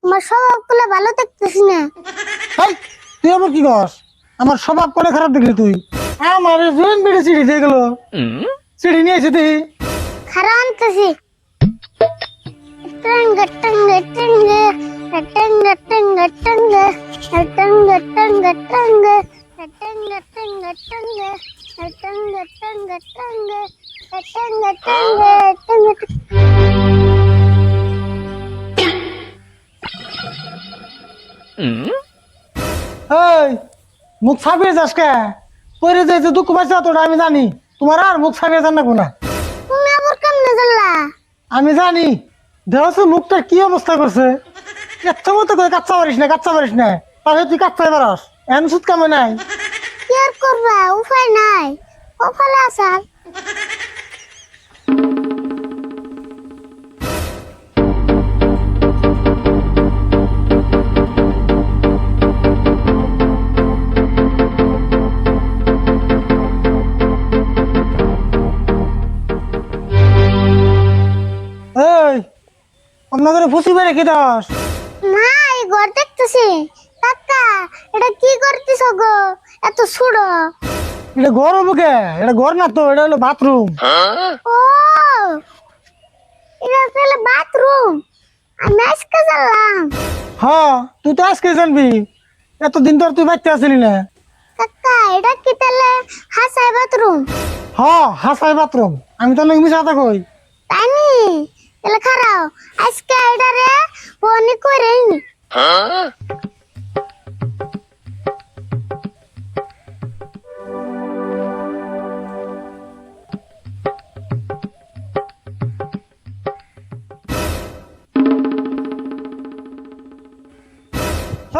তোমার স্বভাব গুলো ভালো দেখতেছি না। হেই, তুই আবার কি কস? আমার স্বভাব করে খারাপ দেখলি তুই? আমার জোন বেড়ে সিঁড়ি দিয়ে গেল, সিঁড়ি নিয়ে এসে দেখি খারাপ আনতেছি। টঙ্গ টঙ্গ টঙ্গ টঙ্গ টঙ্গ টঙ্গ টঙ্গ টঙ্গ টঙ্গ টঙ্গ টঙ্গ টঙ্গ টঙ্গ টঙ্গ টঙ্গ টঙ্গ টঙ্গ টঙ্গ। এই মুখ ছাপিয়ে যাস কে? পরে যাইতে দুঃখ পাইছে তোটা আমি জানি। তোমার আর মুখ ছাপিয়ে যান না কোনা। তুমি আবার কেমনে জানলা? আমি জানি। দেহস মুখটার কি অবস্থা করছে। এত মতো করে কাচ্চা পারিস না, কাচ্চা পারিস না। তাহলে তুই কাচ্চাই পারস। এন সুদ কামে নাই। কি আর করবা, উপায় নাই, কপালে আসার। এই আপনাদের ফুসি বেড়ে কি দাস? না, এই ঘর দেখতেছি। কাকা, এটা কি করতেছ গো? এত ছুড়ো। এটা ঘর হবো কে? এটা ঘর না তো, এটা হলো বাথরুম। ও, এটা তাহলে বাথরুম। আমি আজকে জানলাম। হ্যাঁ, তুই তো আজকে জানবি। এতদিন তোর তুই বাচ্চা আসলি না। কাকা, এটা কি তাহলে হাসাই বাথরুম? হ্যাঁ, হাসাই বাথরুম। আমি তো অনেক মিশা কথা কই। তাই নি? তাহলে খারাও, আজকে এটারে ফোন করে নি।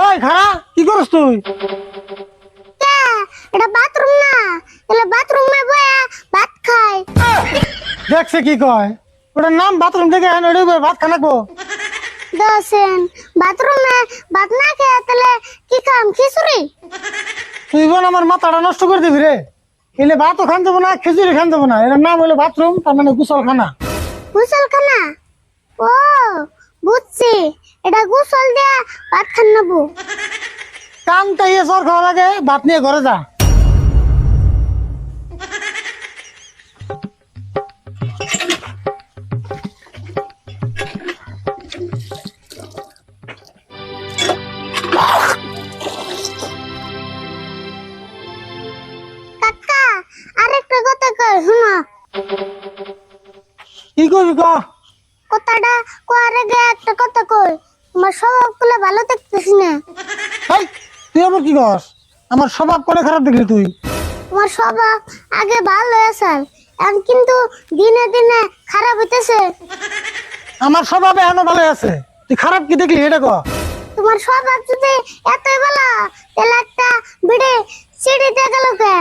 এই খারা, কি করস তুই? কে? এটা বাথরুম না, তাহলে বাথরুমে বয়া ভাত খাই। দেখছে কি কয়? ওটার নাম বাথরুম থেকে এখন ওটা ভাত খানাকবো। দশেন বাথরুমে ভাত না খেয়ে তাহলে কি খাম? খিচুড়ি? তুই বোন আমার মাথাটা নষ্ট করে দিবি রে। এলে ভাতও খান দেবো না, খিচুড়ি খান দেবো না। এটার নাম হলো বাথরুম, তার মানে গোসলখানা। গোসলখানা? ও, বুঝছি, এটা গোসল দেয়া ভাত খান নেবো। কান তাইয়ে জ্বর খাওয়া লাগে, ভাত নিয়ে ঘরে যা। কাকা, আরেকটা কথা কই শুনো। কি করবি ক? কথাটা কোয়ার আগে একটা কথা কই। তোমার স্বভাব গুলো ভালো দেখতেছি না। এই, তুই আবার কি কস? আমার স্বভাব করে খারাপ দেখলি তুই? তোমার স্বভাব আগে ভালো আছে, এখন কিন্তু দিনে দিনে খারাপ হইতেছে। আমার স্বভাব এখনো ভালো আছে। তুই খারাপ কি দেখলি এটা ক? তোমার স্বভাব যদি এতই ভালো, তাহলে একটা বিড়ে সিঁড়িতে গেল কে?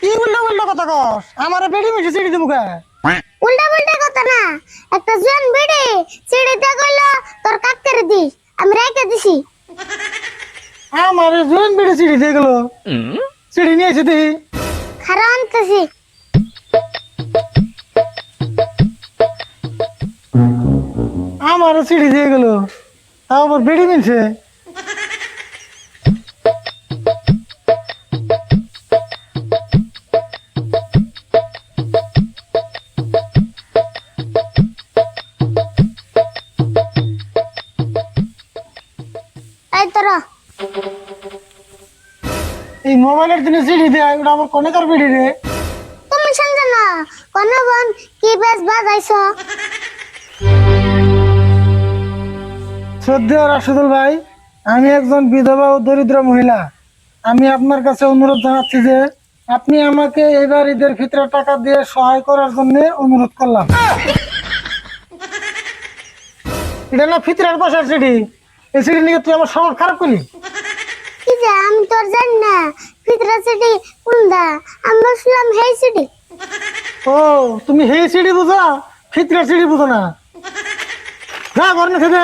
কি উল্টো উল্টো কথা কস? আমার বেড়ি মিশে চিড়ি দেবো কে? উল্টা পাল্টা কথা না, একটা জন বিড়ে সিঁড়িতে গেল, তোর কাকের দিস, আমি রেখে দিছি। আমার জোন বেড়ে চিড়ি দিয়ে গেল, চিড়ি নিয়ে এসে দেখি খারাপ আনতেছি। আমার চিড়ি দিয়ে গেল, তাও আবার বেড়ি মিলছে। এই তোরা, এই মোবাইলের দিনে চিড়ি দেয়, ওটা আমার কনেকার বেড়ি রে। তুমি শুনছো না? কোন বোন কি বেশ বাজাইছো? শ্রদ্ধেয় রাশেদুল ভাই, আমি একজন বিধবা ও দরিদ্র মহিলা। আমি আপনার কাছে অনুরোধ জানাচ্ছি যে আপনি আমাকে এবার ঈদের ফিতরে টাকা দিয়ে সহায় করার জন্য অনুরোধ করলাম। এটা না ফিতরের পাশের সিঁড়ি। এই সিঁড়ি নিয়ে তুই আমার স্বভাব খারাপ করলি। কি যে আমি তোর জানি না ফিতরা সিটি কোনটা? আমি বলছিলাম হেই সিটি। ও, তুমি সেই সিঁড়ি বুঝো, ফিতরের সিঁড়ি বুঝো না। যা ঘর না খেতে।